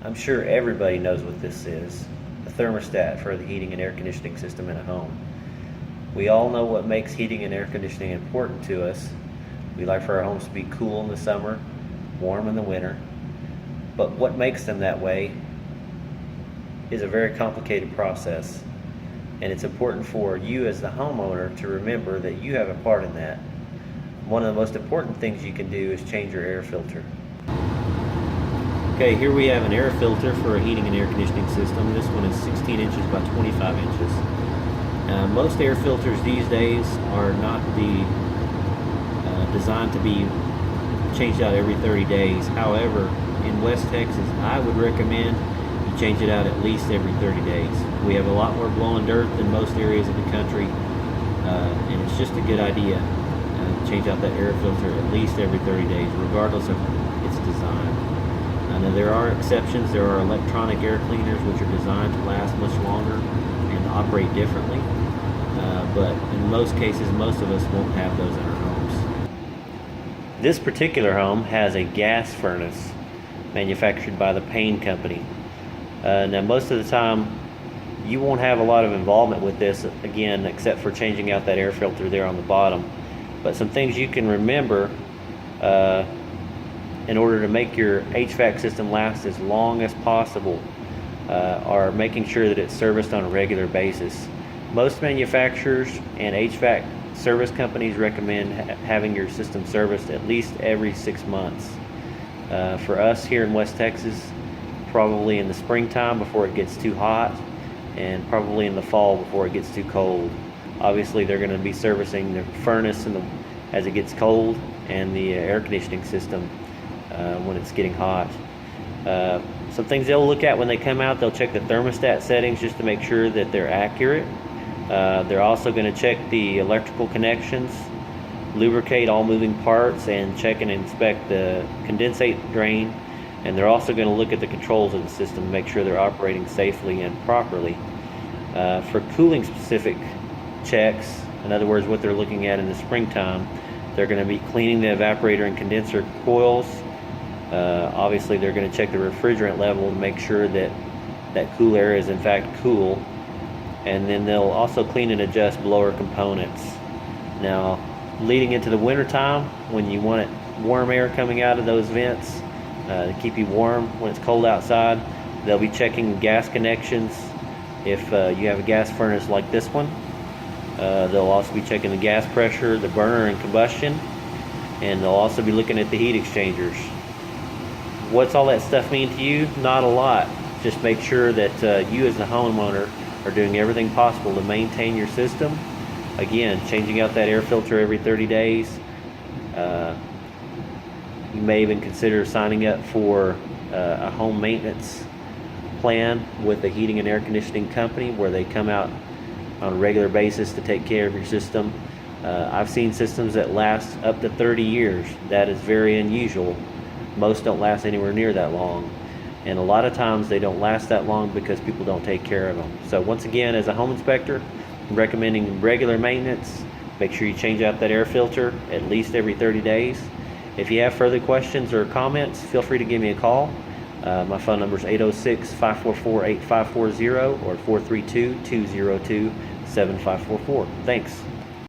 I'm sure everybody knows what this is, a thermostat for the heating and air conditioning system in a home. We all know what makes heating and air conditioning important to us. We like for our homes to be cool in the summer, warm in the winter, but what makes them that way is a very complicated process, and it's important for you as the homeowner to remember that you have a part in that. One of the most important things you can do is change your air filter. Okay, here we have an air filter for a heating and air conditioning system. This one is 16 inches by 25 inches. Most air filters these days are not designed to be changed out every 30 days. However, in West Texas, I would recommend you change it out at least every 30 days. We have a lot more blowing dirt than most areas of the country, and it's just a good idea to change out that air filter at least every 30 days, regardless of its design. Now there are exceptions. There are electronic air cleaners which are designed to last much longer and operate differently, but in most cases, most of us won't have those in our homes. This particular home has a gas furnace manufactured by the Payne Company. Now most of the time you won't have a lot of involvement with this, again, except for changing out that air filter there on the bottom. But some things you can remember in order to make your HVAC system last as long as possible are making sure that it's serviced on a regular basis. Most manufacturers and HVAC service companies recommend having your system serviced at least every 6 months. For us here in West Texas, probably in the springtime before it gets too hot, and probably in the fall before it gets too cold. Obviously they're going to be servicing the furnace as it gets cold, and the air conditioning system when it's getting hot. Some things they'll look at when they come out, they'll check the thermostat settings just to make sure that they're accurate. They're also going to check the electrical connections, lubricate all moving parts, and check and inspect the condensate drain. And they're also going to look at the controls of the system to make sure they're operating safely and properly. For cooling specific checks, in other words what they're looking at in the springtime, they're going to be cleaning the evaporator and condenser coils. Obviously they're going to check the refrigerant level to make sure that that cool air is in fact cool. And then they'll also clean and adjust blower components. Now leading into the winter time, when you want warm air coming out of those vents to keep you warm when it's cold outside, they'll be checking gas connections. If you have a gas furnace like this one, they'll also be checking the gas pressure, the burner and combustion, and they'll also be looking at the heat exchangers. What's all that stuff mean to you? Not a lot. Just make sure that you as the homeowner are doing everything possible to maintain your system. Again, changing out that air filter every 30 days. You may even consider signing up for a home maintenance plan with a heating and air conditioning company where they come out on a regular basis to take care of your system. I've seen systems that last up to 30 years. That is very unusual. Most don't last anywhere near that long. And a lot of times they don't last that long because people don't take care of them. So once again, as a home inspector, I'm recommending regular maintenance. Make sure you change out that air filter at least every 30 days. If you have further questions or comments, feel free to give me a call. My phone number is 806-544-8540 or 432-202-7544. Thanks.